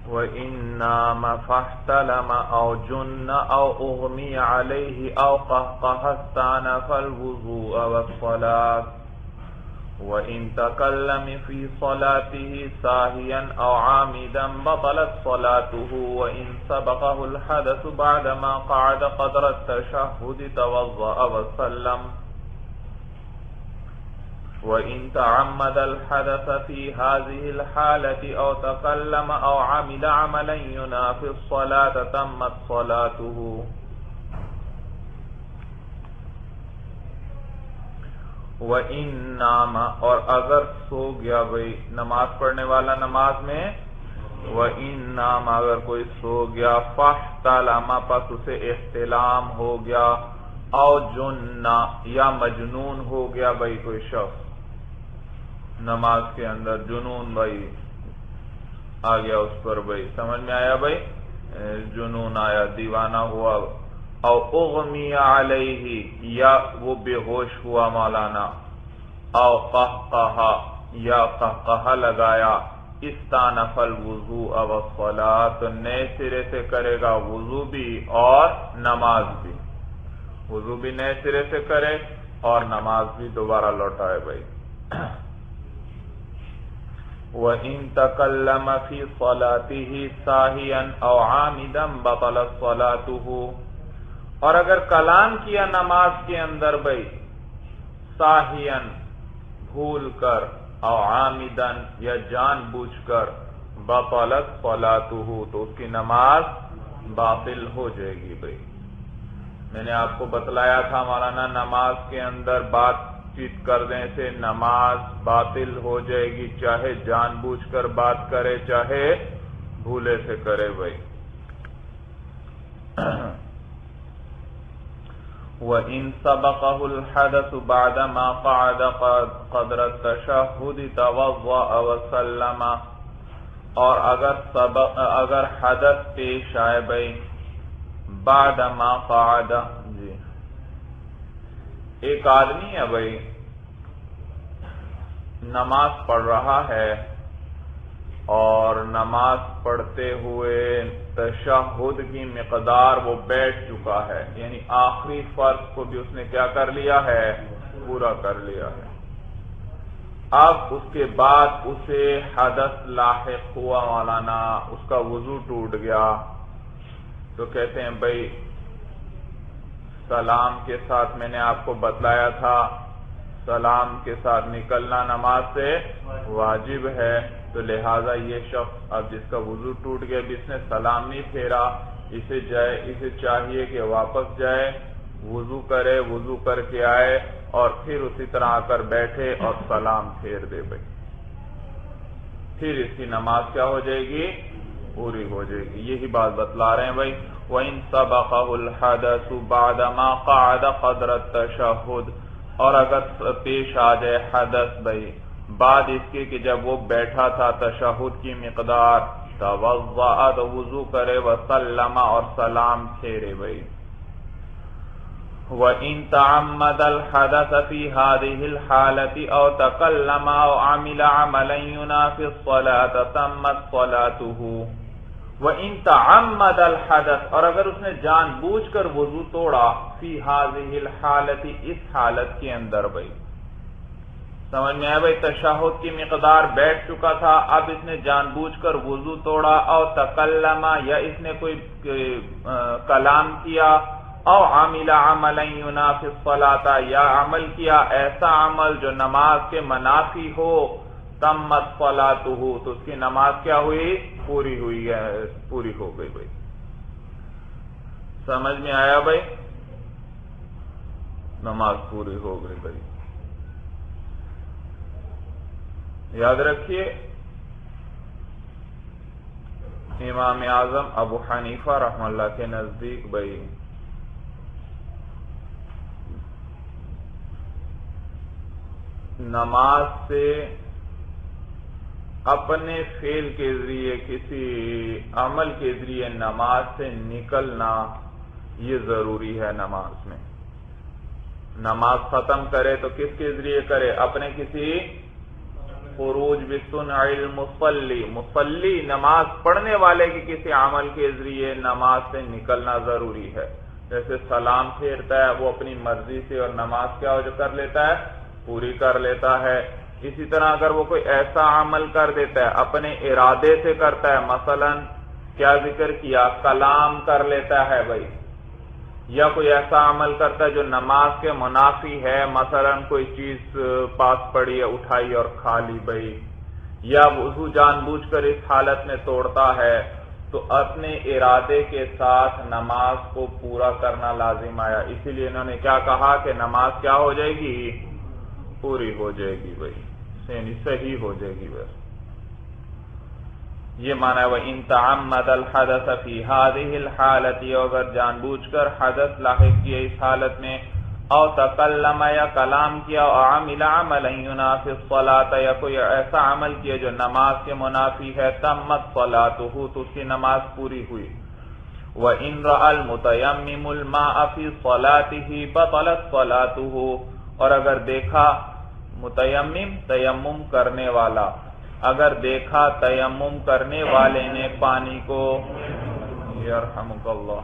وَإِن نَامَ فَاحْتَلَمَ أَوْ جُنَّ أَوْ أُغْمِيَ عَلَيْهِ أَوْ قَهْقَهَ اسْتَأْنَفَ الْوُضُوءَ وَالصَّلَاةَ وَإِن تَكَلَّمَ فِي صَلَاتِهِ سَاهِيًا أَوْ عَامِدًا بَطَلَتْ صَلَاتُهُ وَإِن سَبَقَهُ الْحَدَثُ بَعْدَمَا قَعَدَ قَدْرَ التَّشَهُّدِ تَوَضَّأَ وَسَلَّمَ وَإِن تَعَمَّدَ الْحَدَثَ فِي هَذِهِ الْحَالَةِ أَوْ تَكَلَّمَ أَوْ عَمِلَ عَمَلًا يُنَافِي الصَّلَاةَ تَمَّتْ صَلَاتُهُ. وَإِن نَامَ اور اگر سو گیا بھئی نماز پڑھنے والا نماز میں، وَإِن نَامَ اگر کوئی سو گیا فَاحْتَلَمَ پس اسے احتلام ہو گیا، او جُنَّ یا مجنون ہو گیا بھئی کوئی شخص نماز کے اندر، جنون بھئی آ گیا اس پر بھئی، سمجھ میں آیا بھئی، جنون آیا، دیوانہ ہوا، او اغمی علیہ یا وہ بے ہوش ہوا مولانا، او قہقہا یا قہقہا لگایا، استانف الوضوء والصلاۃ تو نئے سرے سے کرے گا وضو بھی اور نماز بھی، وضو بھی نئے سرے سے کرے اور نماز بھی دوبارہ لوٹائے بھائی. وَإِن تَكَلَّمَ فِي صَلَاتِهِ سَاهِيًا أَوْ عَامِدًا بَطَلَتْ صَلَاتُهُ اور اگر کلام کیا نماز کے اندر بھائی ساہین بھول کر، او عامدن یا جان بوجھ کر، بطلت صلاتہ تو اس کی نماز باطل ہو جائے گی بھائی. میں نے آپ کو بتلایا تھا مولانا نماز کے اندر بات چیت کرنے سے نماز باطل ہو جائے گی، چاہے جان بوجھ کر بات کرے چاہے بھولے سے کرے بھائی. وَإِن سَبَقَهُ الْحَدَثُ بَعْدَمَا قَعَدَ قَدْرَ التَّشَهُّدِ تَوَضَّأَ وَسَلَّمَ اور اگر حدث پیش آئے بھائی بعدما قعد، جی ایک آدمی ہے بھائی نماز پڑھ رہا ہے اور نماز پڑھتے ہوئے تشہد کی مقدار وہ بیٹھ چکا ہے، یعنی آخری فرض کو بھی اس نے کیا کر لیا ہے، پورا کر لیا ہے. اب اس کے بعد اسے حدث لاحق ہوا مولانا، اس کا وضو ٹوٹ گیا، تو کہتے ہیں بھائی سلام کے ساتھ، میں نے آپ کو بتلایا تھا سلام کے ساتھ نکلنا نماز سے واجب ہے، تو لہٰذا یہ شخص اب جس کا وضو ٹوٹ گیا اب اس نے سلام نہیں پھیرا، اسے چاہیے کہ واپس جائے، وضو کرے، وضو کر کے آئے اور پھر اسی طرح آ کر بیٹھے اور سلام پھیر دے بھائی، پھر اس کی نماز کیا ہو جائے گی، پوری ہو جائے گی. یہی بات بتلا رہے ہیں بھائی. وَإِن سَبَقَهُ الْحَدَثُ بَعْدَمَا قَعَدَ قَدْرَ التَّشَهُّدِ اور اگر پیش آ جائے حدث بھائی بعد اس کے کہ جب وہ بیٹھا تھا تشہد کی مقدار، توضأ تو وضو کرے، وسلم اور سلام پھیرے بھائی. وَإِن تَعَمَّدَ الْحَدَثَ فِي هَذِهِ الْحَالَةِ أَوْ تَكَلَّمَ أَوْ عَمِلَ عَمَلًا يُنَافِي الصَّلَاةَ تَمَّتْ صَلَاتُهُ. وَإِن تَعَمَّدَ الْحَدَث اور اگر اس نے جان بوجھ کر وضو توڑا، فی هذه الحالت اس حالت کے اندر بھائی، سمجھ میں آیا بھائی، تشہد کی مقدار بیٹھ چکا تھا، اب اس نے جان بوجھ کر وضو توڑا، او تکلم یا اس نے کوئی کلام کیا، او عامل عملا ینافی الصلاۃ یا عمل کیا ایسا عمل جو نماز کے منافی ہو، تمت صلاتہ تو اس کی نماز کیا ہوئی، پوری ہوئی ہے، پوری ہو گئی بھائی. سمجھ میں آیا بھائی، نماز پوری ہو گئی بھائی. یاد رکھیے امام اعظم ابو حنیفہ رحمہ اللہ کے نزدیک بھائی نماز سے اپنے فعل کے ذریعے کسی عمل کے ذریعے نماز سے نکلنا یہ ضروری ہے. نماز میں نماز ختم کرے تو کس کے ذریعے کرے، اپنے کسی خروج بصنع المصلی، مصلی نماز پڑھنے والے کے کسی عمل کے ذریعے نماز سے نکلنا ضروری ہے. جیسے سلام پھیرتا ہے وہ اپنی مرضی سے اور نماز کیا جو کر لیتا ہے پوری کر لیتا ہے. اسی طرح اگر وہ کوئی ایسا عمل کر دیتا ہے اپنے ارادے سے کرتا ہے، مثلا کیا ذکر کیا، کلام کر لیتا ہے بھائی، یا کوئی ایسا عمل کرتا ہے جو نماز کے منافی ہے، مثلا کوئی چیز پاس پڑی ہے اٹھائی اور کھا لی بھائی، یا وضو جان بوجھ کر اس حالت میں توڑتا ہے، تو اپنے ارادے کے ساتھ نماز کو پورا کرنا لازم آیا. اسی لیے انہوں نے کیا کہا کہ نماز کیا ہو جائے گی، پوری ہو جائے گی بھائی، یعنی صحیح ہو جائے گی. بس یہ معنی ہے وَإِن تَعَمَّدَ الْحَدَثَ فِي هَذِهِ الْحَالَةِ، اگر جان بوجھ کر حدث لاحق کیا اس حالت میں، او تکلم یا کلام کیا، او عمل عملا ينافي الصلاة، یا کوئی ایسا عمل کیا جو نماز کے منافی ہے، تمت صلاته، تو اس کی نماز پوری ہوئی. وَإِن رَأَى الْمُتَيَمِّمُ الْمَاءَ فِي صَلَاتِهِ بَطَلَتْ صَلَاتُهُ، اور اگر دیکھا متیمم تیمم کرنے والا، اگر دیکھا تیمم کرنے والے نے پانی کو، یرحمک اللہ،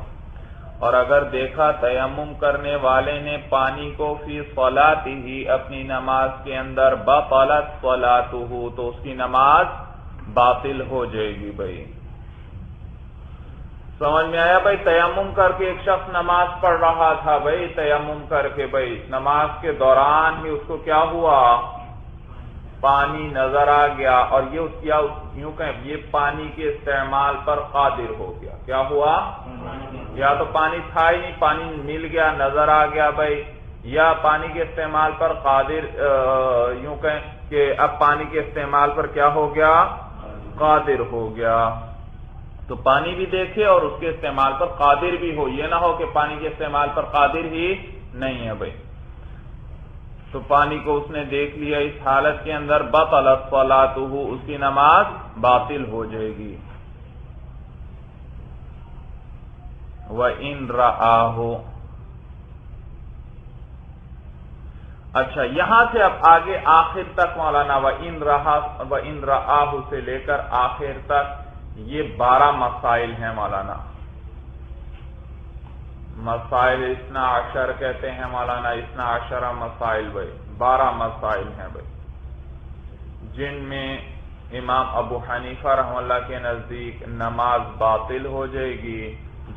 اور اگر دیکھا تیمم کرنے والے نے پانی کو فی صلاتہ، اپنی نماز کے اندر، بطلت صلاتہ، تو اس کی نماز باطل ہو جائے گی. بھائی سمجھ میں آیا بھائی؟ تیمم کر کے ایک شخص نماز پڑھ رہا تھا بھائی، تیمم کر کے بھائی نماز کے دوران ہی اس کو کیا ہوا، پانی نظر آ گیا، اور یہ اس کیا یوں کہیں یہ پانی کے استعمال پر قادر ہو گیا. کیا ہوا؟ یا تو پانی تھا ہی نہیں، پانی مل گیا، نظر آ گیا بھائی، یا پانی کے استعمال پر قادر، یوں کہیں کہ اب پانی کے استعمال پر کیا ہو گیا، قادر ہو گیا. تو پانی بھی دیکھے اور اس کے استعمال پر قادر بھی ہو، یہ نہ ہو کہ پانی کے استعمال پر قادر ہی نہیں ہے بھائی. تو پانی کو اس نے دیکھ لیا اس حالت کے اندر، بطلت صلاتہ، اس کی نماز باطل ہو جائے گی. وَإِن رَآهُ، اچھا یہاں سے اب آگے آخر تک مولانا وَإِن رَآهُ سے لے کر آخر تک یہ 12 مسائل ہیں مولانا. مسائل 12 کہتے ہیں مولانا، 12 مسائل بھائی، 12 مسائل ہیں بھائی، جن میں امام ابو حنیفہ رحمہ اللہ کے نزدیک نماز باطل ہو جائے گی،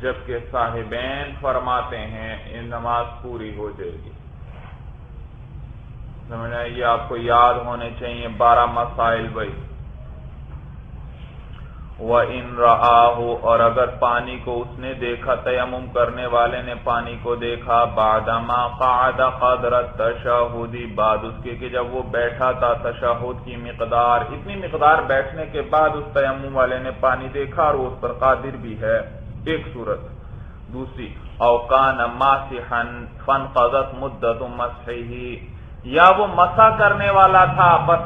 جبکہ صاحبین فرماتے ہیں یہ نماز پوری ہو جائے گی. سمجھا؟ یہ آپ کو یاد ہونے چاہیے 12 مسائل بھائی. وَإِن رَآهُ، اور اگر پانی کو اس نے دیکھا، تیمم کرنے والے نے پانی کو دیکھا، بعدما قعد قدر التشہد، بعد اس کے کہ جب وہ بیٹھا تھا تشہد کی مقدار، اتنی مقدار بیٹھنے کے بعد اس تیمم والے نے پانی دیکھا اور وہ اس پر قادر بھی ہے، ایک صورت. دوسری، او کان ماسحا فانقضت مدت مسحہ، یا وہ مسح کرنے والا تھا بس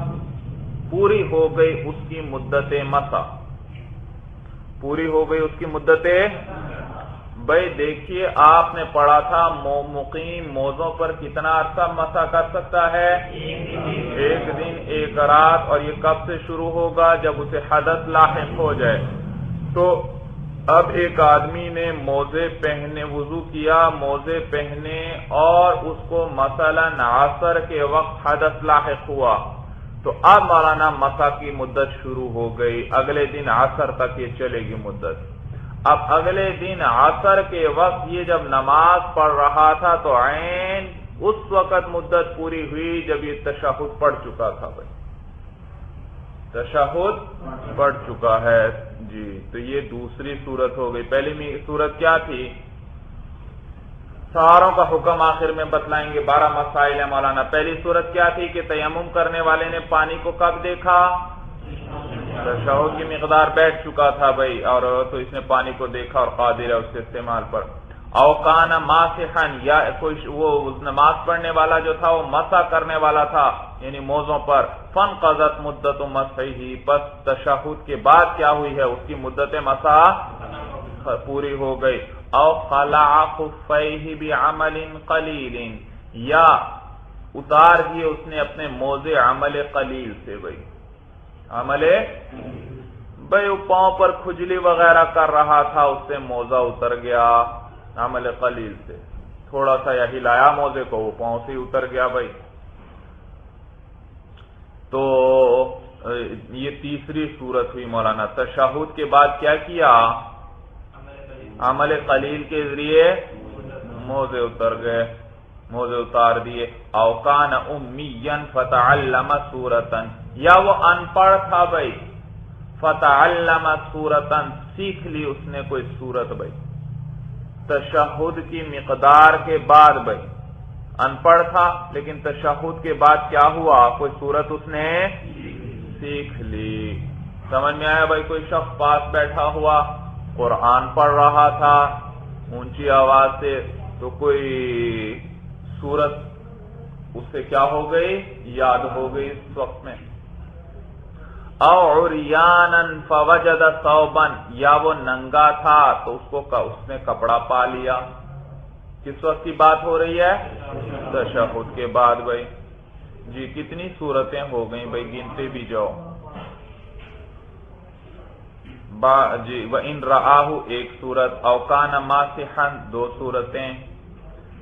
پوری ہو گئی اس کی مدت مسح، پوری ہو گئی اس کی مدت. بھائی دیکھیے آپ نے پڑھا تھا مقیم موضوع پر کتنا عرصہ مسح کر سکتا ہے، 1 دن 1 رات، اور یہ کب سے شروع ہوگا، جب اسے حدث لاحق ہو جائے. تو اب ایک آدمی نے موزے پہنے، وضو کیا، موزے پہنے، اور اس کو مثلا عصر کے وقت حدث لاحق ہوا، تو اب مولانا مسح کی مدت شروع ہو گئی، اگلے دن عصر تک یہ چلے گی مدت. اب اگلے دن عصر کے وقت یہ جب نماز پڑھ رہا تھا تو عین اس وقت مدت پوری ہوئی جب یہ تشہد پڑھ چکا تھا بھائی، تشہد پڑھ چکا ہے جی. تو یہ دوسری صورت ہو گئی. پہلی صورت کیا تھی؟ ساروں کا حکم آخر میں بتلائیں گے، 12 مسائل ہیں مولانا. پہلی صورت کیا تھی کہ تیمم کرنے والے نے پانی کو کب دیکھا، تشہد کی مقدار بیٹھ چکا تھا بھائی، اور تو اس نے پانی کو دیکھا اور قادر ہے اس کے استعمال پر. او کان ماسحا، یا کوئی وہ نماز پڑھنے والا جو تھا وہ مسح کرنے والا تھا یعنی موزوں پر، فانقضت مدت مسحہ، پس تشہد کے بعد کیا ہوئی ہے، اس کی مدت مسح پوری ہو گئی. او خلع خفیہ بعمل قلیل، یا اتار دیے اس نے اپنے موزے عمل قلیل سے بھائی، عمل بھائی وہ پاؤں پر کھجلی وغیرہ کر رہا تھا، اس سے موزہ اتر گیا عمل قلیل سے، تھوڑا سا یا ہلایا موزے کو، وہ پاؤں سے اتر گیا بھائی. تو یہ تیسری صورت ہوئی مولانا. تشہد کے بعد کیا کیا؟ عمل قلیل کے ذریعے موزے اتر گئے، موزے اتار دیے. او کان امیا فتعلم سورتن، یا وہ ان پڑھ تھا بھائی، فتعلم سورتن، سیکھ لی اس نے کوئی سورت بھائی تشہد کی مقدار کے بعد. بھائی ان پڑھ تھا لیکن تشہد کے بعد کیا ہوا؟ کوئی سورت اس نے سیکھ لی. سمجھ میں آیا بھائی؟ کوئی شخص پاس بیٹھا ہوا قرآن پڑھ رہا تھا اونچی آواز سے، تو کوئی سورت اس سے کیا ہو گئی؟ یاد ہو گئی اس وقت میں. او عریانا فوجد ثوبا، یا وہ ننگا تھا تو اس نے کپڑا پا لیا. کس وقت کی بات ہو رہی ہے؟ تشہد کے بعد بھائی. جی کتنی صورتیں ہو گئیں بھائی؟ گنتے بھی جاؤ. جی وَإِن رَآهُ ایک صورت، او کان ماسحا دو صورتیں،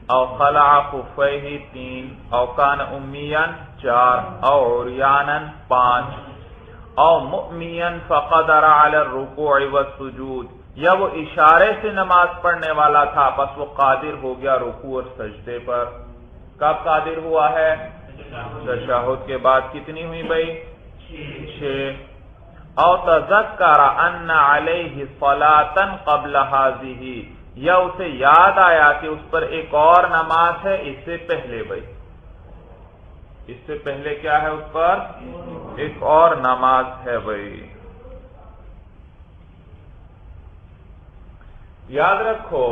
او خلع خفیہ تین، او کان امیا چار، او عریانا پانچ، او مؤمیا فقدر علی الرکوع والسجود، یا وہ اشارے سے نماز پڑھنے والا تھا بس وہ قادر ہو گیا رکوع اور سجدے پر. کب قادر ہوا ہے؟ تشہد کے بعد. کتنی ہوئی بھائی؟ 6. او تذکر ان علیہ صلاۃ قبل ہذہ، یا اسے یاد آیا کہ اس پر ایک اور نماز ہے اس سے پہلے. بھائی اس سے پہلے کیا ہے؟ اس پر ایک اور نماز ہے بھائی. یاد رکھو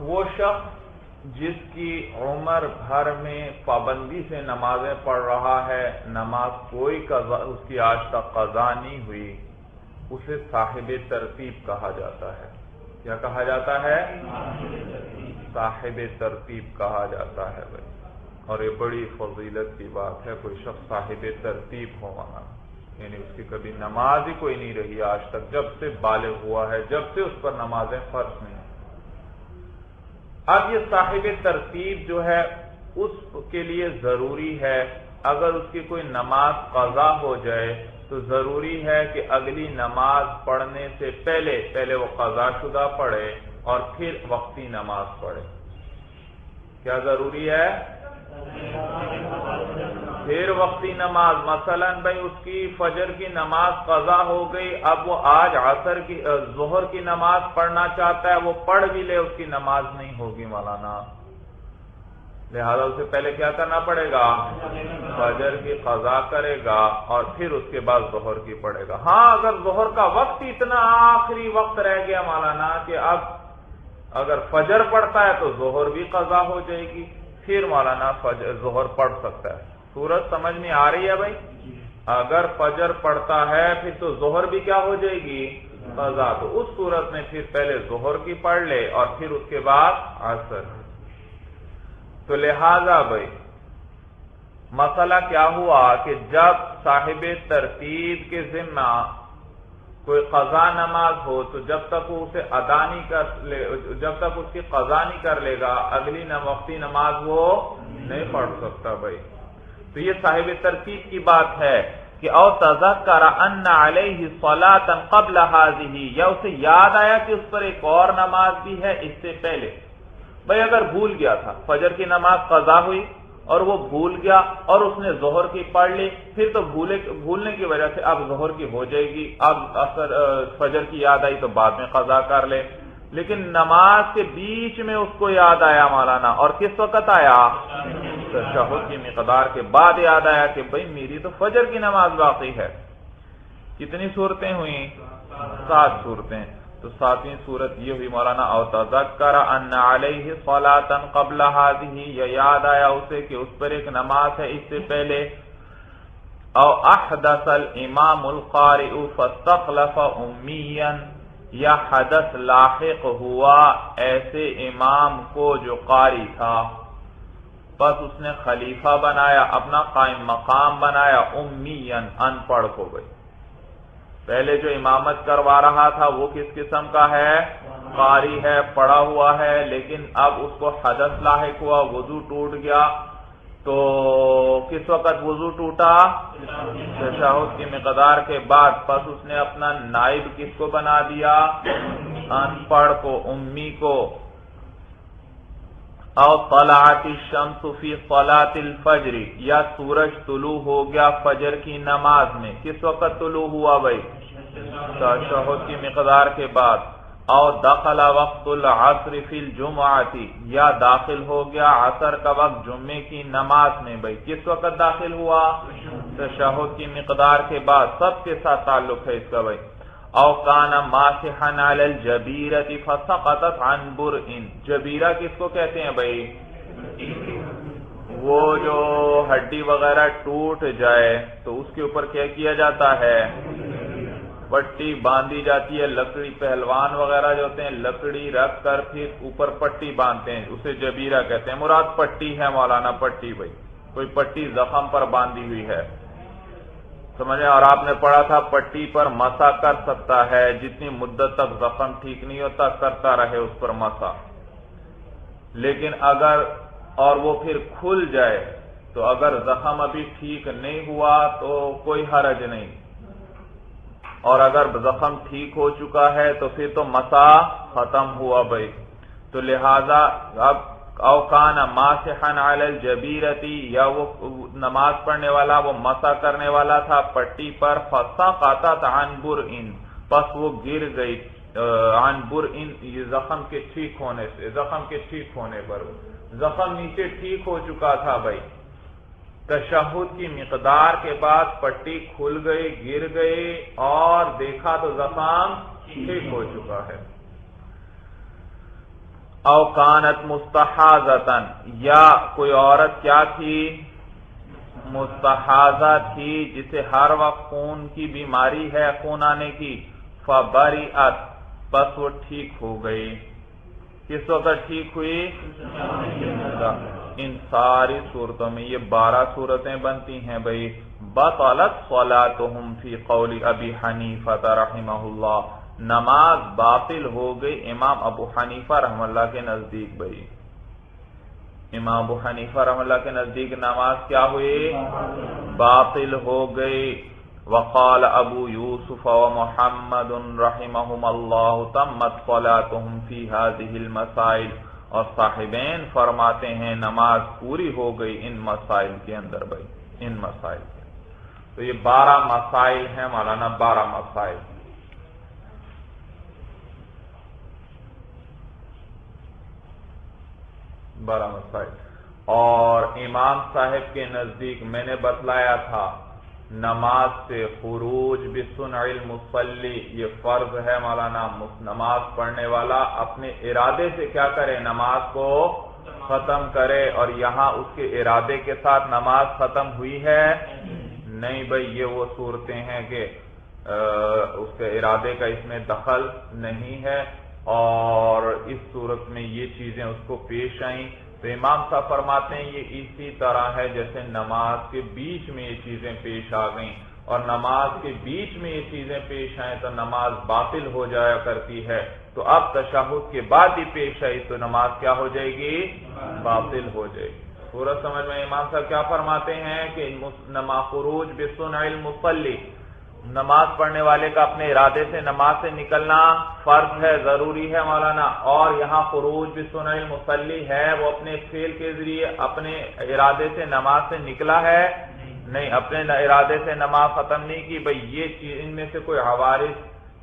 وہ شخص جس کی عمر بھر میں پابندی سے نمازیں پڑھ رہا ہے، نماز کوئی قضا اس کی آج تک قضا نہیں ہوئی، اسے صاحب ترتیب کہا جاتا ہے. کیا کہا جاتا ہے؟ صاحب ترتیب کہا جاتا ہے بھائی. اور یہ بڑی فضیلت کی بات ہے کوئی شخص صاحب ترتیب ہو وہاں، یعنی اس کی کبھی نماز ہی کوئی نہیں رہی آج تک، جب سے بالغ ہوا ہے، جب سے اس پر نمازیں فرض نہیں. اب یہ صاحب ترتیب جو ہے اس کے لیے ضروری ہے اگر اس کی کوئی نماز قضا ہو جائے تو ضروری ہے کہ اگلی نماز پڑھنے سے پہلے وہ قضا شدہ پڑھے اور پھر وقتی نماز پڑھے. کیا ضروری ہے؟ پھر وقتی نماز. مثلا بھائی اس کی فجر کی نماز قضا ہو گئی، اب وہ آج ظہر کی نماز پڑھنا چاہتا ہے، وہ پڑھ بھی لے، اس کی نماز نہیں ہوگی مولانا. لہذا اسے پہلے کیا کرنا پڑے گا؟ فجر کی قضا کرے گا اور پھر اس کے بعد ظہر کی پڑھے گا. ہاں اگر ظہر کا وقت اتنا آخری وقت رہ گیا مولانا کہ اب اگر فجر پڑھتا ہے تو ظہر بھی قضا ہو جائے گی، پھر مولانا ظہر پڑھ سکتا ہے. سورج سمجھ میں آ رہی ہے بھائی؟ اگر فجر پڑھتا ہے پھر تو ظہر بھی کیا ہو جائے گی؟ قضا. تو اس صورت میں پھر پہلے ظہر کی پڑھ لے اور پھر اس کے بعد عصر. تو لہذا بھائی مسئلہ کیا ہوا کہ جب صاحب ترتیب کے ذمہ کوئی قضا نماز ہو تو جب تک وہ اسے ادا نہیں کر لے، جب تک اس کی قضا نہیں کر لے گا اگلی وقتی نماز وہ نہیں پڑھ سکتا بھائی. تو یہ صاحب ترتیب کی بات ہے کہ او تذکر ان علیہ صلاۃ قبل ہذہ، یا اسے یاد آیا کہ اس پر ایک اور نماز بھی ہے اس سے پہلے. بھائی اگر بھول گیا تھا، فجر کی نماز قضا ہوئی اور وہ بھول گیا اور اس نے ظہر کی پڑھ لی، پھر تو بھولنے کی وجہ سے اب ظہر کی ہو جائے گی، اب فجر کی یاد آئی تو بعد میں قضا کر لے. لیکن نماز کے بیچ میں اس کو یاد آیا مولانا، اور کس وقت آیا؟ تشہد کی مقدار کے بعد یاد آیا کہ بھئی میری تو فجر کی نماز باقی ہے. کتنی صورتیں ہوئیں؟ 7 صورتیں. تو 7ویں صورت یہ ہوئی مولانا او تذکر ان علیہ صلاۃ قبل ہذہ، یا یاد آیا اسے کہ اس پر ایک نماز ہے اس سے پہلے. او احدث الامام القارئ فاستخلف امیا، یا حدث لاحق ہوا ایسے امام کو جو قاری تھا، بس اس نے خلیفہ بنایا، اپنا قائم مقام بنایا، امیاً ان پڑھ کو بھائی. پہلے جو امامت کروا رہا تھا وہ کس قسم کا ہے؟ قاری ہے، پڑھا ہوا ہے، لیکن اب اس کو حدث لاحق ہوا، وضو ٹوٹ گیا. تو کس وقت وضو ٹوٹا؟ تشہد کی مقدار کے بعد. پس اس نے اپنا نائب کس کو بنا دیا؟ ان پڑھ کو، امی کو. او طلعت الشمس فی صلاۃ الفجر، یا سورج طلوع ہو گیا فجر کی نماز میں. کس وقت طلوع ہوا بھائی؟ تشہد کی مقدار کے بعد. او دخل وقت العصر فی الجمعۃ، یا داخل ہو گیا عصر کا وقت جمعے کی نماز میں. بھائی کس وقت داخل ہوا؟ تشہد کی مقدار کے بعد. سب کے ساتھ تعلق ہے اس کا بھائی. او کان ماسحا علی الجبیرۃ فسقطت عن برء، جبیرہ کس کو کہتے ہیں بھائی؟ وہ جو ہڈی وغیرہ ٹوٹ جائے تو اس کے اوپر کیا کیا جاتا ہے؟ پٹی باندھی جاتی ہے. لکڑی، پہلوان وغیرہ جو ہوتے ہیں لکڑی رکھ کر پھر اوپر پٹی باندھتے ہیں، اسے جبیرہ کہتے ہیں. مراد پٹی ہے مولانا، پٹی بھائی، کوئی پٹی زخم پر باندھی ہوئی ہے، سمجھے. اور آپ نے پڑھا تھا پٹی پر مسا کر سکتا ہے، جتنی مدت تک زخم ٹھیک نہیں ہوتا کرتا رہے اس پر مسا. لیکن اگر اور وہ پھر کھل جائے تو اگر زخم ابھی ٹھیک نہیں ہوا تو کوئی حرج نہیں، اور اگر زخم ٹھیک ہو چکا ہے تو پھر تو مسا ختم ہوا بھائی. تو لہذا اب او کان ماسحا علی الجبیرۃ، یا وہ نماز پڑھنے والا وہ مسا کرنے والا تھا پٹی پر. فسقطت عن برء، پس وہ گر گئی عن برء، یہ زخم کے ٹھیک ہونے سے، زخم کے ٹھیک ہونے پر. زخم نیچے ٹھیک ہو چکا تھا بھائی، تشہد کی مقدار کے بعد پٹی کھل گئی، گر گئی، اور دیکھا تو زخم ٹھیک ہو چکا ہے. او کانت مستحاضۃ، یا کوئی عورت کیا تھی؟ مستحاضہ تھی، جسے ہر وقت خون کی بیماری ہے، خون آنے کی. فبرئت، بس وہ ٹھیک ہو گئی. کس وقت ٹھیک ہوئی؟ ان ساری صورتوں میں یہ 12 صورتیں بنتی ہیں بھائی. بطلت صلاتهم فی قول ابی حنیفہ رحمہ اللہ، نماز باطل ہو گئی امام ابو حنیفہ رحمہ اللہ کے نزدیک بھائی. امام ابو حنیفہ رحمہ اللہ کے نزدیک نماز کیا ہوئی؟ باطل ہو گئی. وقال ابو یوسف ومحمد رحمہم اللہ تمت صلاتهم فی هذه المسائل، اور صاحبین فرماتے ہیں نماز پوری ہو گئی ان مسائل کے اندر بھائی، ان مسائل کے. تو یہ 12 مسائل ہیں مولانا، 12 مسائل. اور امام صاحب کے نزدیک میں نے بتلایا تھا نماز سے خروج بصنع المصلی، یہ فرض ہے مولانا. نماز پڑھنے والا اپنے ارادے سے کیا کرے؟ نماز کو ختم کرے. اور یہاں اس کے ارادے کے ساتھ نماز ختم ہوئی ہے؟ نہیں بھائی، یہ وہ صورتیں ہیں کہ اس کے ارادے کا اس میں دخل نہیں ہے، اور اس صورت میں یہ چیزیں اس کو پیش آئیں. تو امام صاحب فرماتے ہیں یہ اسی طرح ہے جیسے نماز کے بیچ میں یہ چیزیں پیش آ گئیں، اور نماز کے بیچ میں یہ چیزیں پیش آئیں تو نماز باطل ہو جایا کرتی ہے. تو اب تشہد کے بعد ہی پیش آئی تو نماز کیا ہو جائے گی؟ باطل ہو جائے گی. پورا سمجھ میں امام صاحب کیا فرماتے ہیں کہ خروج بصنع المصلی، نماز پڑھنے والے کا اپنے ارادے سے نماز سے نکلنا فرض ہے، ضروری ہے مولانا. اور یہاں خروج بصنع المصلی ہے، وہ اپنے فعل کے ذریعے اپنے ارادے سے نماز سے نکلا ہے؟ نہیں، اپنے ارادے سے نماز ختم نہیں کی بھئی. یہ چیز ان میں سے کوئی عوارض،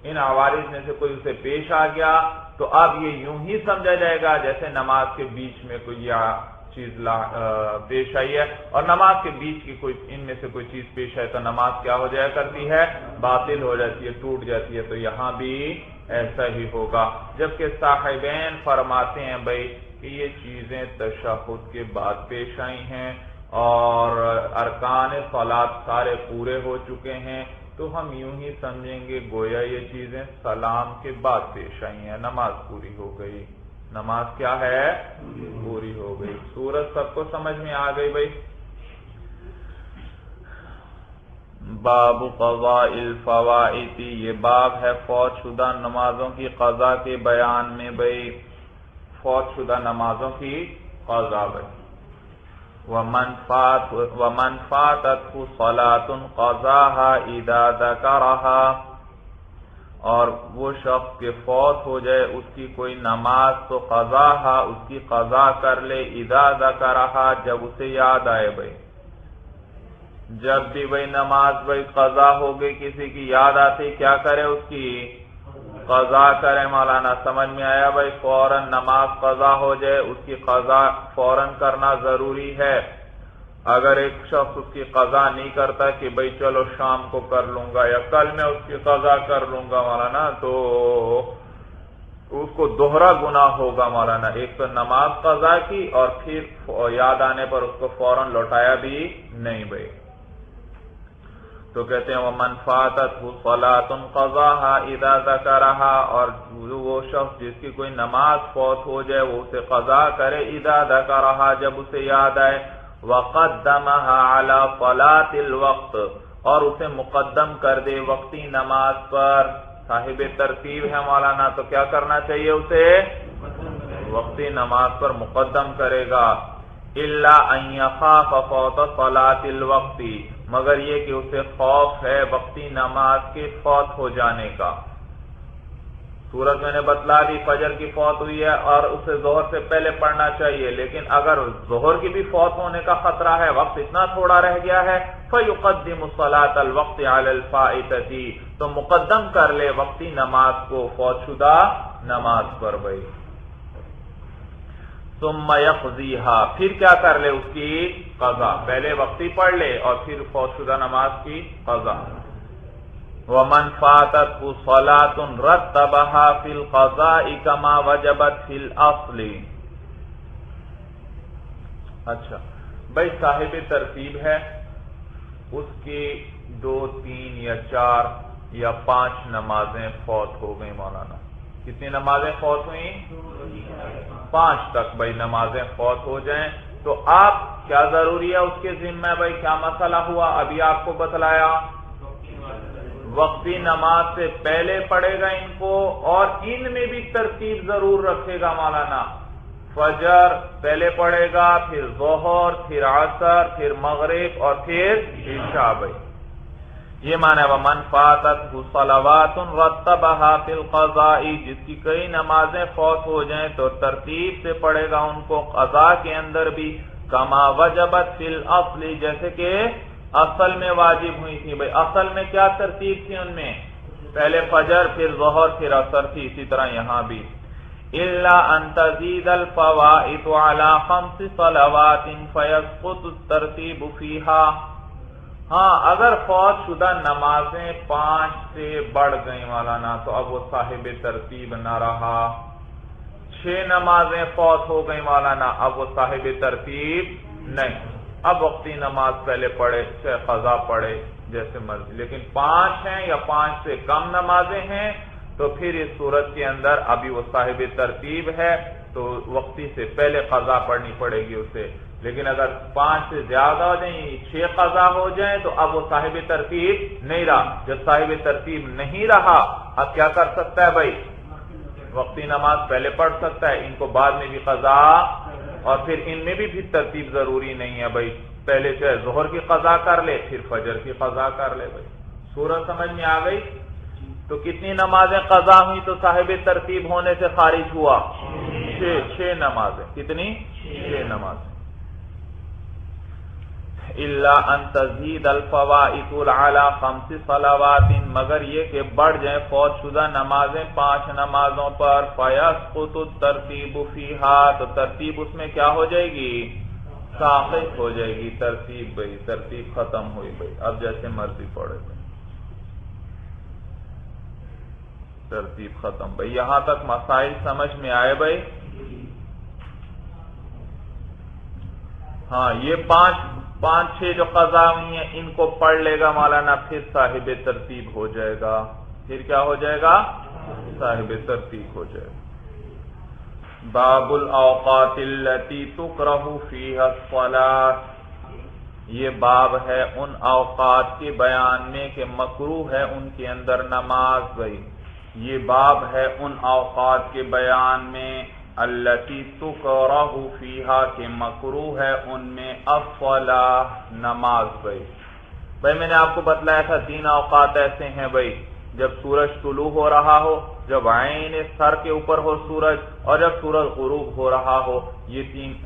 ان عوارض میں سے کوئی اسے پیش آ گیا تو اب یہ یوں ہی سمجھا جائے گا جیسے نماز کے بیچ میں کوئی چیز پیش آئی ہے، اور نماز کے بیچ کی کوئی ان میں سے کوئی چیز پیش آئے تو نماز کیا ہو جایا کرتی ہے؟ باطل ہو جاتی ہے، ٹوٹ جاتی ہے. تو یہاں بھی ایسا ہی ہوگا. جبکہ صاحبین فرماتے ہیں بھائی کہ یہ چیزیں تشہد کے بعد پیش آئی ہیں اور ارکان صلاۃ سارے پورے ہو چکے ہیں، تو ہم یوں ہی سمجھیں گے گویا یہ چیزیں سلام کے بعد پیش آئی ہیں، نماز پوری ہو گئی. نماز کیا ہے؟ پوری ہو گئی۔ سورت سب کو سمجھ میں آ گئی بھائی؟ باب قضاء الفوائت، یہ باب ہے فوت شدہ نمازوں کی قضا کے بیان میں بھائی، فوت شدہ نمازوں کی قضا بھائی۔ ومن فاتته صلاة قضاها اذا ذکرها، اور وہ شخص کے فوت ہو جائے اس کی کوئی نماز تو قضاها، اس کی قضا کر لے، اذا ذکرها، جب اسے یاد آئے بھائی۔ جب بھی بھائی نماز بھائی قضا ہو گئی، کسی کی یاد آتی کیا کرے؟ اس کی قضا کرے مولانا، سمجھ میں آیا بھائی؟ فوراً نماز قضا ہو جائے اس کی قضا فوراً کرنا ضروری ہے۔ اگر ایک شخص اس کی قضا نہیں کرتا کہ بھائی چلو شام کو کر لوں گا یا کل میں اس کی قضا کر لوں گا مولانا، تو اس کو دوہرا گناہ ہوگا مولانا، ایک تو نماز قضا کی اور پھر یاد آنے پر اس کو فوراً لوٹایا بھی نہیں بھائی۔ تو کہتے ہیں وَمَنْ فَاتَتْهُ صَلَاةٌ قَضَاهَا اِذَا ذَكَرَهَا، اور وہ شخص جس کی کوئی نماز فوت ہو جائے وہ اسے قضا کرے، اِذَا ذَكَرَهَا، جب اسے یاد آئے، وَقَدَّمَهَا عَلَى صَلَاةِ الْوَقْتِ، اور اسے مقدم کر دے وقتی نماز پر۔ صاحب ترتیب ہے مولانا، تو کیا کرنا چاہیے اسے؟ وقتی نماز پر مقدم کرے گا۔ إِلَّا أَن يَخَافَ فَوْتَ صَلَاةِ الْوَقْتِ، مگر یہ کہ اسے خوف ہے وقتی نماز کے فوت ہو جانے کا۔ سورت میں نے بتلا دی فجر کی فوت ہوئی ہے اور اسے ظہر سے پہلے پڑھنا چاہیے، لیکن اگر ظہر کی بھی فوت ہونے کا خطرہ ہے، وقت اتنا تھوڑا رہ گیا ہے، فَيُقَدِّمُ صَلَاةَ الْوَقْتِ عَلَى الْفَائِتَةِ، تو مقدم کر لے وقتی نماز کو فوت شدہ نماز پر بھائی۔ ثم يقضيها، پھر کیا کر لے؟ اس کی قضا، پہلے وقتی پڑھ لے اور پھر فوت شدہ نماز کی قضا۔ ومن فاتته صلاة رتبها في القضاء كما وجبت في الاصل۔ اچھا بھائی، صاحب ترتیب ہے، اس کی 2 3 یا 4 یا 5 نمازیں فوت ہو گئی مولانا۔ کتنی نمازیں فوت ہوئیں؟ 5 تک بھائی نمازیں فوت ہو جائیں تو آپ کیا ضروری ہے اس کے ذمہ بھائی؟ کیا مسئلہ ہوا؟ ابھی آپ کو بتلایا، وقتی نماز سے پہلے پڑھے گا ان کو، اور ان میں بھی ترتیب ضرور رکھے گا مولانا۔ فجر پہلے پڑھے گا، پھر ظہر، پھر عصر، پھر مغرب اور پھر عشاء بھائی۔ یہ معنی ہے وَمَنْ فَاتَتْهُ صَلَوَاتٌ رَتَّبَهَا فِي الْقَضَاءِ، جس کی کئی نمازیں فوت ہو جائیں تو ترتیب سے پڑھے گا ان کو قضا کے اندر بھی، کما وجبت فی الاصل، جیسے کہ اصل میں واجب ہوئی تھی بھائی۔ اصل میں کیا ترتیب تھی ان میں؟ پہلے فجر، پھر ظہر، پھر عصر تھی، اسی طرح یہاں بھی۔ إِلَّا أَن تَزِيدَ الْفَوَائِدُ عَلَى 5 صَلَوَاتٍ فَيَسْقُطُ التَّرْتِيبُ فِيهَا، ہاں اگر فوت شدہ نمازیں 5 سے بڑھ گئیں مولانا تو اب وہ صاحب ترتیب نہ رہا۔ 6 نمازیں فوت ہو گئی مولانا، اب وہ صاحب ترتیب نہیں، اب وقتی نماز پہلے پڑھے چاہے قضا پڑھے جیسے مرضی، لیکن 5 ہیں یا 5 سے کم نمازیں ہیں تو پھر اس صورت کے اندر ابھی وہ صاحب ترتیب ہے تو وقتی سے پہلے قضا پڑھنی پڑے گی اسے۔ لیکن اگر 5 سے زیادہ ہو جائیں، 6 قضا ہو جائیں تو اب وہ صاحب ترتیب نہیں رہا۔ جب صاحب ترتیب نہیں رہا اب کیا کر سکتا ہے بھائی؟ وقتی نماز پہلے پڑھ سکتا ہے، ان کو بعد میں بھی قضا، اور پھر ان میں بھی ترتیب ضروری نہیں ہے بھائی، پہلے چاہے ظہر کی قضا کر لے پھر فجر کی قضا کر لے بھائی۔ سورت سمجھ میں آ گئی؟ تو کتنی نمازیں قضا ہوئی تو صاحب ترتیب ہونے سے خارج ہوا؟ 6 نمازیں۔ کتنی؟ 6 نمازیں۔ إِلَّا أَن تَزِيدَ الْفَوَائِدُ عَلَى 5 صَلَوَاتٍ، مگر یہ کہ بڑھ جائیں فوت شدہ نمازیں 5 نمازوں پر، فَيَسْقُطُ التَّرْتِيبُ فِيهَا، تو ترتیب اس میں کیا ہو جائے گی؟ ساقط ہو جائے گی ترتیب بھائی، ترتیب ختم ہوئی بھائی، اب جیسے مرضی پڑھے بھائی، ترتیب ختم بھائی۔ یہاں تک مسائل سمجھ میں آئے بھائی؟ ہاں، یہ 5 6 جو قضا ہوئی ہیں ان کو پڑھ لے گا مولانا، پھر صاحب ترتیب ہو جائے گا۔ پھر کیا ہو جائے گا؟ صاحب ترتیب ہو جائے گا۔ باب الاوقات التي تکرہ فیہا الصلاۃ، یہ باب ہے ان اوقات کے بیان میں کہ مکروہ ہے ان کے اندر نماز بھائی. یہ باب ہے ان اوقات کے بیان میں التی تکرہ فیہا کہ مکروہ ہے ان میں الصلاۃ نماز بھائی. میں نے آپ کو بتلایا تھا 3 اوقات ایسے ہیں بھائی، جب سورج طلوع ہو رہا ہو، جب عین سر کے اوپر ہو سورج، اور جب سورج غروب ہو رہا ہو. یہ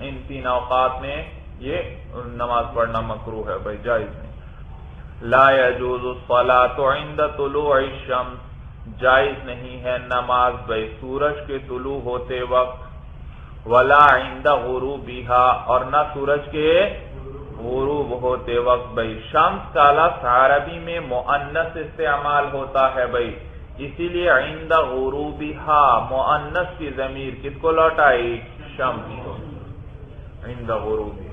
ان 3 اوقات میں یہ نماز پڑھنا مکروہ ہے بھائی، جائز نہیں. لا يجوز الصلاۃ عند طلوع الشمس، جائز نہیں ہے نماز بھائی سورج کے طلوع ہوتے وقت، ولا عند غروبها، اور نہ سورج کے غروب ہوتے وقت بھائی. شمس کا لفظ عربی میں مؤنث استعمال ہوتا ہے بھائی، اسی لیے عند غروبها مؤنث کی ضمیر کس کو لوٹائی؟ شمس کو. عند غروبها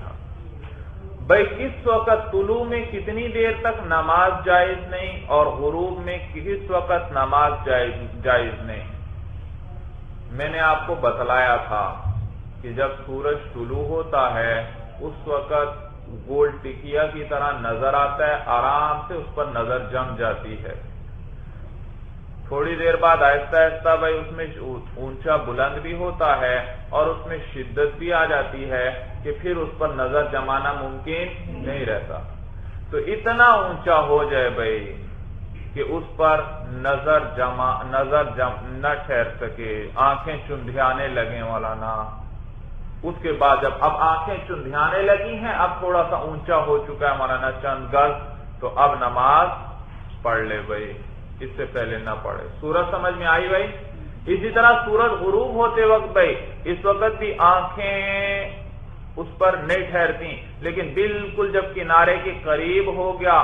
بھائی کس وقت طلوع میں کتنی دیر تک نماز جائز نہیں، اور غروب میں کس وقت نماز جائز نہیں. میں نے آپ کو بتلایا تھا کہ جب سورج طلوع ہوتا ہے اس وقت گول ٹکیا کی طرح نظر آتا ہے، آرام سے اس پر نظر جم جاتی ہے. تھوڑی دیر بعد آہستہ آہستہ بھائی اس میں اونچا بلند بھی ہوتا ہے اور اس میں شدت بھی آ جاتی ہے کہ پھر اس پر نظر جمانا ممکن نہیں رہتا. تو اتنا اونچا ہو جائے بھائی کہ اس پر نظر نہ ٹھہر سکے، آنکھیں چندھیانے لگیں مولانا. اس کے بعد جب اب آنکھیں چندھیانے لگی ہیں، اب تھوڑا سا اونچا ہو چکا ہے مولانا چند گز، تو اب نماز پڑھ لے بھائی، اس سے پہلے نہ پڑھے. سورج سمجھ میں آئی بھائی؟ اسی طرح سورج غروب ہوتے وقت بھائی اس وقت بھی آنکھیں اس پر نہیں ٹھہرتی، لیکن بالکل جب کنارے کے قریب ہو گیا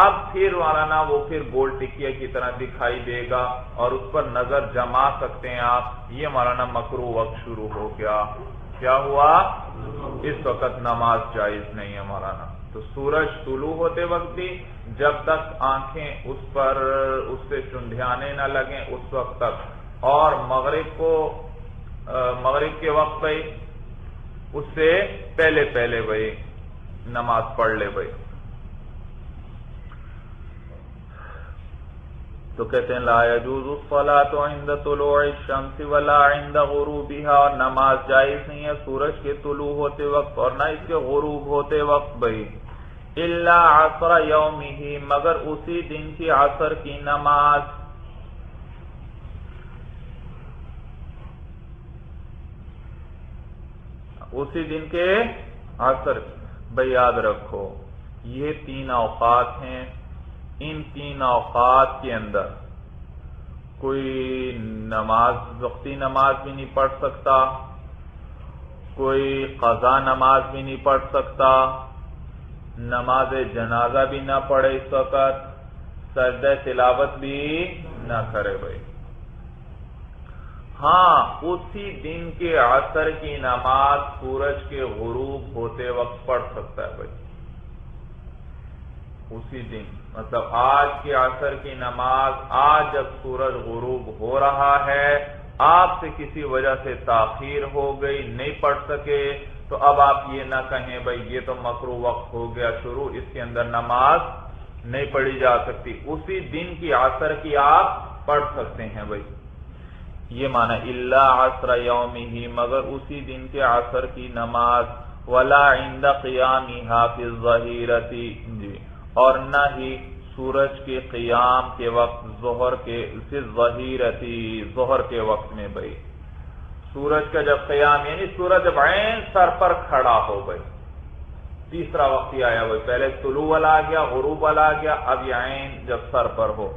اب پھر مولانا وہ پھر گول ٹکیا کی طرح دکھائی دے گا اور اس پر نظر جما سکتے ہیں آپ. یہ مولانا مکروہ وقت شروع ہو گیا. کیا ہوا؟ اس وقت نماز جائز نہیں ہے مولانا. تو سورج طلوع ہوتے وقت بھی جب تک آنکھیں اس سے چندھیانے نہ لگیں اس وقت تک، اور مغرب کے وقت بھائی اس سے پہلے بھائی نماز پڑھ لے بھائی. تو کہتے ہیں لا يجوز الصلاۃ عند طلوع الشمس ولا عند غروبها، اور نماز جائز نہیں ہے سورج کے طلوع ہوتے وقت اور نہ اس کے غروب ہوتے وقت بھائی. الا عصر یومہ، مگر اسی دن کی عصر کی نماز. اسی دن کے عصر بھائی یاد رکھو یہ 3 اوقات ہیں. ان 3 اوقات کے اندر کوئی وقتی نماز بھی نہیں پڑھ سکتا، کوئی قضا نماز بھی نہیں پڑھ سکتا، نماز جنازہ بھی نہ پڑھے اس وقت، سجدہ تلاوت بھی نہ کرے بھائی. ہاں اسی دن کے عصر کی نماز سورج کے غروب ہوتے وقت پڑھ سکتا ہے بھائی. اسی دن مطلب آج کی عصر کی نماز آج جب سورج غروب ہو رہا ہے، آپ سے کسی وجہ سے تاخیر ہو گئی نہیں پڑھ سکے، تو اب آپ یہ نہ کہیں بھائی یہ تو مکروہ وقت ہو گیا شروع، اس کے اندر نماز نہیں پڑھی جا سکتی. اسی دن کی عصر کی آپ پڑھ سکتے ہیں بھائی. یہ معنی الا عصر یومہ، مگر اسی دن کے عصر کی نماز، ولا عند قیامها فی الظہیرۃ، جی، اور نہ ہی سورج کے قیام کے وقت ظہر کے فی الظہیرۃ، ظہر کے وقت میں بھائی. سورج کا جب قیام یعنی سورج جب عین سر پر کھڑا ہو بھائی، تیسرا وقت ہی آیا بھائی. پہلے طلوع والا آ گیا، غروب والا آ گیا، اب یہ عین جب سر پر ہو.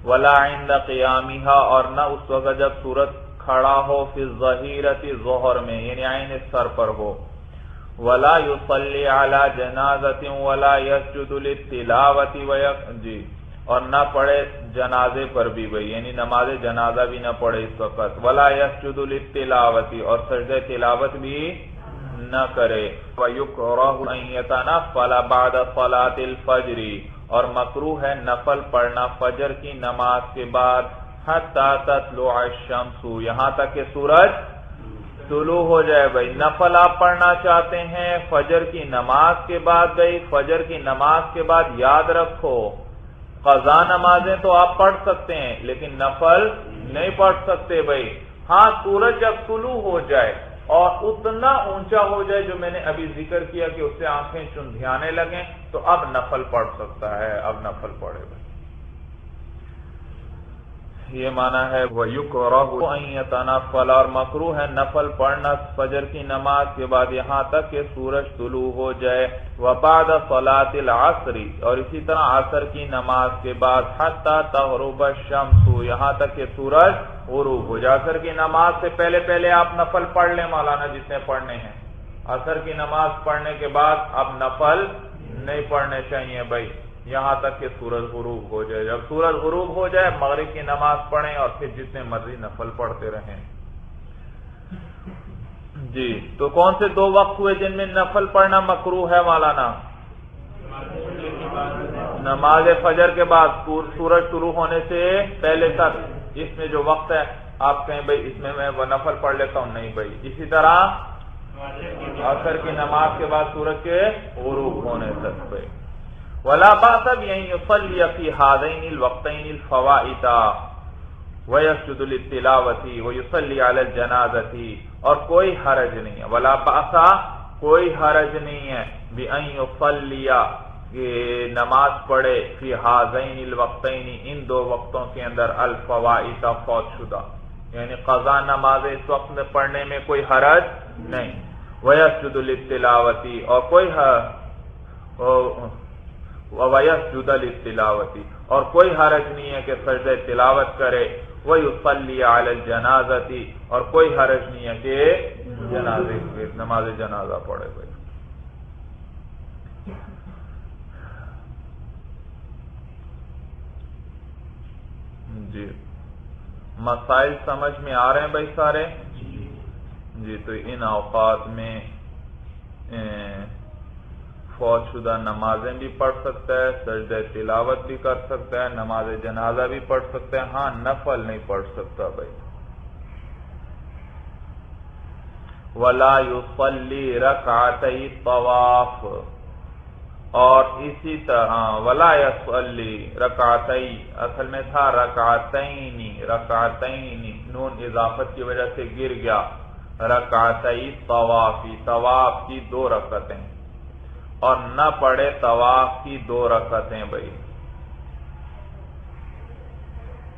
ولا عند قیامها، اور نہ اس وقت جب سورج کھڑا ہو فی الظہیرۃ، ظہر میں یعنی عین سر پر ہو. ولا يصلي على جنازة ولا يسجد للتلاوة جی، اور نہ پڑھے جنازے پر بھی بھائی یعنی نماز جنازہ بھی نہ پڑھے اس وقت. ولا يسجد للتلاوة، اور سجدہ تلاوت بھی نہ کرے. ويكره أن يتنفل بعد صلاة الفجر، اور مکروہ ہے نفل پڑھنا فجر کی نماز کے بعد. حتى تطلع الشمس، یہاں تک کہ سورج طلوع ہو جائے بھائی. نفل آپ پڑھنا چاہتے ہیں فجر کی نماز کے بعد بھائی. فجر کی نماز کے بعد یاد رکھو قضا نمازیں تو آپ پڑھ سکتے ہیں لیکن نفل نہیں پڑھ سکتے بھائی. ہاں سورج جب طلوع ہو جائے اور اتنا اونچا ہو جائے جو میں نے ابھی ذکر کیا کہ اس سے آنکھیں چندھیانے لگیں تو اب نفل پڑھ سکتا ہے. اب نفل پڑھے بھائی. یہ معنی ہے وَيُكْرَهُ أَن يَتَنَفَّلَ اور مکروہ ہے نفل پڑھنا فجر کی نماز کے بعد یہاں تک کہ سورج طلوع ہو جائے. وَبَعْدَ صَلَاةِ الْعَصْرِ اور اسی طرح عصر کی نماز کے بعد حَتَّى تَغْرُبَ الشَّمْسُ یہاں تک کہ سورج غروب ہو جائے. عصر کی نماز سے پہلے پہلے آپ نفل پڑھ لیں مولانا جتنے پڑھنے ہیں. عصر کی نماز پڑھنے کے بعد اب نفل نہیں پڑھنے چاہیے بھائی یہاں تک کہ سورج غروب ہو جائے. جب سورج غروب ہو جائے مغرب کی نماز پڑھیں اور پھر جتنے مرضی نفل پڑھتے رہیں. جی تو کون سے دو وقت ہوئے جن میں نفل پڑھنا مکروہ ہے مولانا؟ نماز فجر کے بعد سورج شروع ہونے سے پہلے تک اس میں جو وقت ہے آپ کہیں بھائی اس میں وہ نفل پڑھ لیتا ہوں. نہیں بھائی. اسی طرح عصر کی نماز کے بعد سورج کے غروب ہونے تک بھائی. ولا باس بأن يصلي في هذين الوقتين الفوائد ويسجد للتلاوة ويصلي على الجنازة اور کوئی حرج نہیں ہے. ولا باس کوئی حرج نہیں ہے بأن يصلي کہ نماز پڑھے فی هذين الوقتين ان دو وقتوں کے اندر الفوائد فوت شدہ یعنی قضا نماز اس وقت میں پڑھنے میں کوئی حرج نہیں. ويسجد للتلاوة اور کوئی وَيَسْجُدَ لِلتِّلَاوَةِ اور کوئی حرج نہیں ہے کہ سجدہ تلاوت کرے. وَيُصَلِّي عَلَى الْجَنَازَةِ اور کوئی حرج نہیں ہے کہ نماز جنازہ پڑھے بھائی. جی مسائل سمجھ میں آ رہے ہیں بھائی سارے؟ جی تو ان اوقات میں فوت شدہ نمازیں بھی پڑھ سکتا ہے, سجدہ تلاوت بھی کر سکتا ہے, نماز جنازہ بھی پڑھ سکتا ہے. ہاں نفل نہیں پڑھ سکتا بھائی. ولا يصلي ركعتي الطواف اور اسی طرح ولا يصلي ركعتي اصل میں تھا رکعتین نون اضافت کی وجہ سے گر گیا. رکعتي الطواف طواف کی 2 رکعتیں اور نہ پڑھے طواف کی 2 رکعتیں بھائی.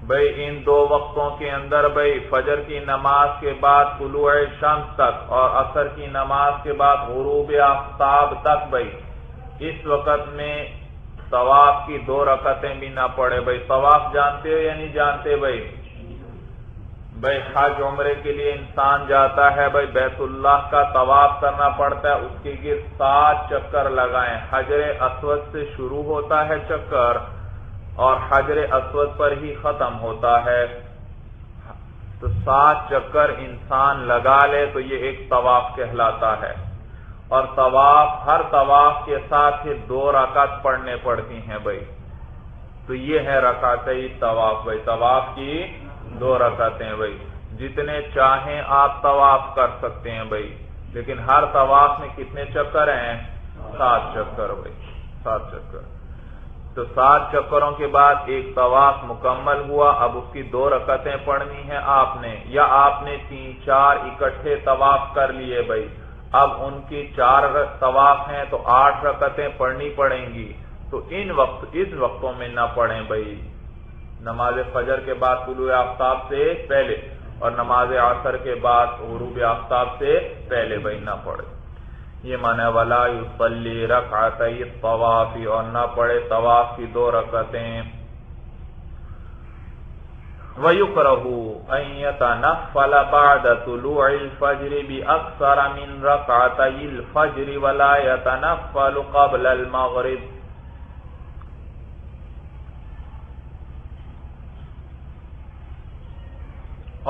بھائی ان 2 وقتوں کے اندر بھائی فجر کی نماز کے بعد طلوع شمس تک اور عصر کی نماز کے بعد غروب آفتاب تک بھائی اس وقت میں طواف کی 2 رکعتیں بھی نہ پڑھے بھائی. طواف جانتے ہو یا نہیں جانتے بھائی؟ بھائی حج عمرے کے لیے انسان جاتا ہے بھائی بیت اللہ کا طواف کرنا پڑتا ہے. اس کے گرد 7 چکر لگائیں. حجر اسود سے شروع ہوتا ہے چکر اور حجر اسود پر ہی ختم ہوتا ہے. تو 7 چکر انسان لگا لے تو یہ ایک طواف کہلاتا ہے. اور طواف ہر طواف کے ساتھ پھر 2 رکعت پڑھنے پڑتی ہیں بھائی. تو یہ ہے رکعتئی طواف بھائی. طواف کی 2 رکعتیں بھائی. جتنے چاہیں آپ طواف کر سکتے ہیں بھائی لیکن ہر طواف میں کتنے چکر ہیں؟ 7 چکر بھائی. 7 چکر. تو 7 چکروں کے بعد ایک طواف مکمل ہوا. اب اس کی 2 رکعتیں پڑھنی ہیں آپ نے یا آپ نے 3-4 اکٹھے طواف کر لیے بھائی. اب ان کی 4 طواف ہیں تو 8 رکعتیں پڑھنی پڑیں گی. تو ان وقتوں میں نہ پڑھیں بھائی. نماز فجر کے بعد طلوع آفتاب سے پہلے اور نماز عصر کے بعد غروب آفتاب سے پہلے بھائی نہ پڑھے. یہ معنی ولا يصلي ركعتي الطواف اور نہ پڑھے طواف کی 2 رکعتیں. وَيُكْرَهُ أَن يَتَنَفَّلَ بَعْدَ طُلُوعِ الْفَجْرِ بِأَكْثَرَ مِنْ رَكْعَتَيِ الْفَجْرِ وَلَا يَتَنَفَّلُ قَبْلَ الْمَغْرِبِ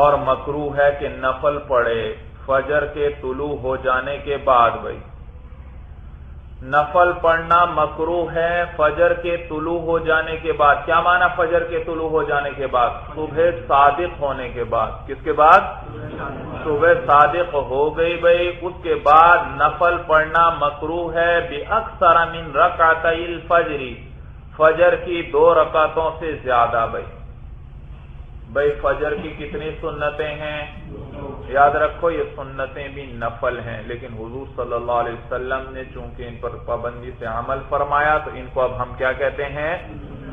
اور مکروہ ہے کہ نفل پڑھے فجر کے طلوع ہو جانے کے بعد بھائی نفل پڑھنا مکروہ ہے فجر کے طلوع ہو جانے کے بعد. کیا معنی فجر کے طلوع ہو جانے کے بعد؟ صبح صادق ہونے کے بعد. کس کے بعد؟ صبح صادق ہو گئی بھائی، اس کے بعد نفل پڑھنا مکروہ ہے بِأَكْثَرَ مِنْ رَكْعَتَيِ الْفَجْرِ، فجر کی 2 رکعتوں سے زیادہ. بھائی فجر کی کتنی سنتیں ہیں؟ یاد رکھو یہ سنتیں بھی نفل ہیں، لیکن حضور صلی اللہ علیہ وسلم نے چونکہ ان پر پابندی سے عمل فرمایا تو ان کو اب ہم کیا کہتے ہیں؟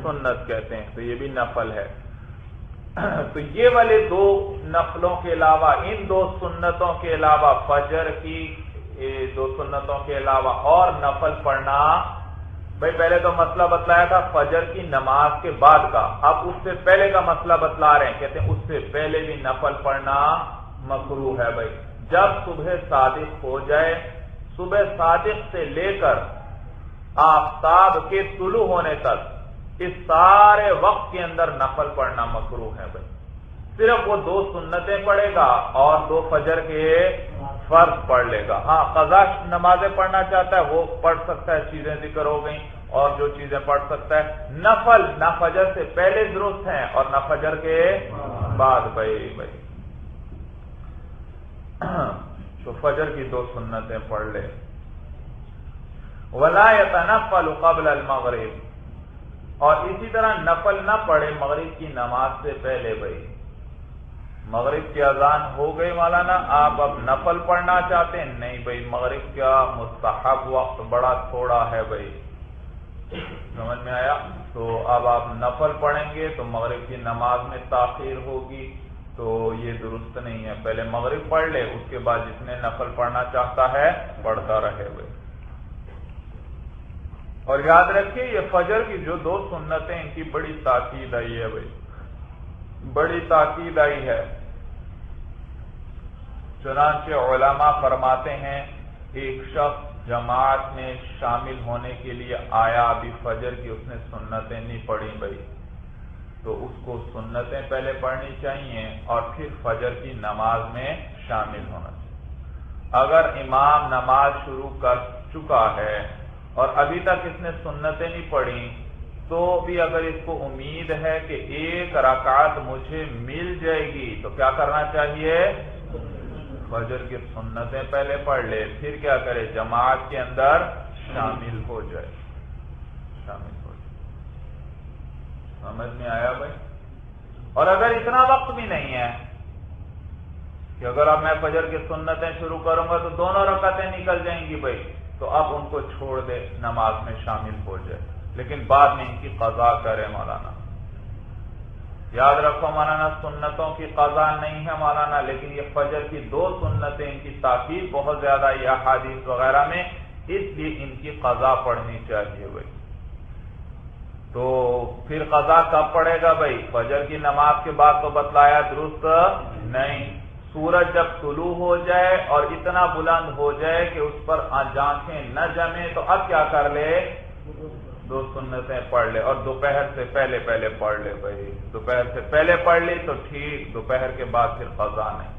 سنت کہتے ہیں. تو یہ بھی نفل ہے. تو یہ والے 2 نفلوں کے علاوہ، ان 2 سنتوں کے علاوہ، فجر کی 2 سنتوں کے علاوہ اور نفل پڑھنا. بھائی پہلے تو مسئلہ بتلایا تھا فجر کی نماز کے بعد کا، اب اس سے پہلے کا مسئلہ بتلا رہے ہیں. کہتے ہیں اس سے پہلے بھی نفل پڑھنا مکروہ ہے. بھائی جب صبح صادق ہو جائے، صبح صادق سے لے کر آفتاب کے طلوع ہونے تک، اس سارے وقت کے اندر نفل پڑھنا مکروہ ہے. بھائی صرف وہ 2 سنتیں پڑھے گا اور 2 فجر کے فرض پڑھ لے گا. ہاں قضا نمازیں پڑھنا چاہتا ہے وہ پڑھ سکتا ہے، چیزیں ذکر ہو گئیں اور جو چیزیں پڑھ سکتا ہے. نفل نہ فجر سے پہلے درست ہیں اور نہ فجر کے بعد. بھائی تو فجر کی 2 سنتیں پڑھ لے. وَلَا يَتَنَفَّلُ قَبْلَ الْمَغْرِبِ، اور اسی طرح نفل نہ پڑھے مغرب کی نماز سے پہلے. بھائی مغرب کی اذان ہو گئی مولانا، آپ اب نفل پڑھنا چاہتے ہیں؟ نہیں بھائی، مغرب کا مستحب وقت بڑا تھوڑا ہے. بھائی سمجھ میں آیا؟ تو اب آپ نفل پڑھیں گے تو مغرب کی نماز میں تاخیر ہوگی، تو یہ درست نہیں ہے. پہلے مغرب پڑھ لے، اس کے بعد جس نے نفل پڑھنا چاہتا ہے پڑھتا رہے. بھائی اور یاد رکھیے یہ فجر کی جو 2 سنتیں ان کی بڑی تاکید آئی ہے. بھائی بڑی تاکید آئی ہے. چنانچہ علماء فرماتے ہیں ایک شخص جماعت میں شامل ہونے کے لیے آیا، ابھی فجر کی اس نے سنتیں نہیں پڑھی. بھائی تو اس کو سنتیں پہلے پڑھنی چاہیے اور پھر فجر کی نماز میں شامل ہونا چاہیے. اگر امام نماز شروع کر چکا ہے اور ابھی تک اس نے سنتیں نہیں پڑھی تو بھی اگر اس کو امید ہے کہ 1 رکعت مجھے مل جائے گی تو کیا کرنا چاہیے؟ فجر کی سنتیں پہلے پڑھ لے، پھر کیا کرے؟ جماعت کے اندر شامل ہو جائے. سمجھ میں آیا بھائی؟ اور اگر اتنا وقت بھی نہیں ہے کہ اگر اب میں فجر کی سنتیں شروع کروں گا تو 2 رکعتیں نکل جائیں گی. بھائی تو اب ان کو چھوڑ دے، نماز میں شامل ہو جائے، لیکن بعد میں ان کی قضا کرے. مولانا یاد رکھو مولانا، سنتوں کی قضا نہیں ہے مولانا، لیکن یہ فجر کی 2 سنتیں ان کی تاکید بہت زیادہ ہے احادیث وغیرہ میں، اس لیے ان کی قضا پڑھنی چاہیے. بھائی تو پھر قضا کب پڑے گا؟ بھائی فجر کی نماز کے بعد تو بتلایا، درست نہیں. سورج جب طلوع ہو جائے اور اتنا بلند ہو جائے کہ اس پر آنکھیں نہ جمیں تو اب کیا کر لے؟ 2 سنتیں پڑھ لے اور دوپہر سے پہلے پڑھ لے. بھائی دوپہر سے پہلے پڑھ لی تو ٹھیک، دوپہر کے بعد پھر قضا نہیں.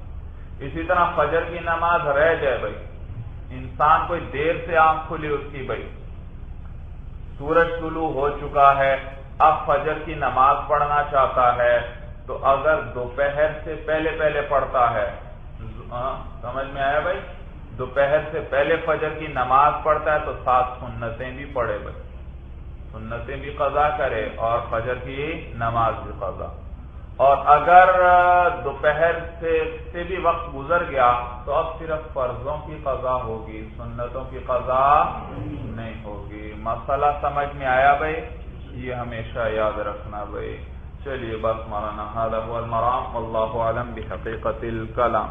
اسی طرح فجر کی نماز رہ جائے، بھائی انسان کوئی دیر سے آنکھ کھلی اس کی، بھائی سورج طلوع ہو چکا ہے، اب فجر کی نماز پڑھنا چاہتا ہے تو اگر دوپہر سے پہلے پڑھتا ہے، سمجھ میں آیا بھائی؟ دوپہر سے پہلے فجر کی نماز پڑھتا ہے تو 7 سنتیں بھی پڑھے. بھائی سنتیں بھی قضا کرے اور فجر کی نماز بھی قضا. اور اگر دوپہر سے بھی وقت گزر گیا تو اب صرف فرضوں کی قضا ہوگی، سنتوں کی قضا نہیں ہوگی. مسئلہ سمجھ میں آیا بھائی؟ یہ ہمیشہ یاد رکھنا بھائی. چلیے بس مولانا، ھذا ھو المرام، واللہ اعلم بحقیقت الکلام.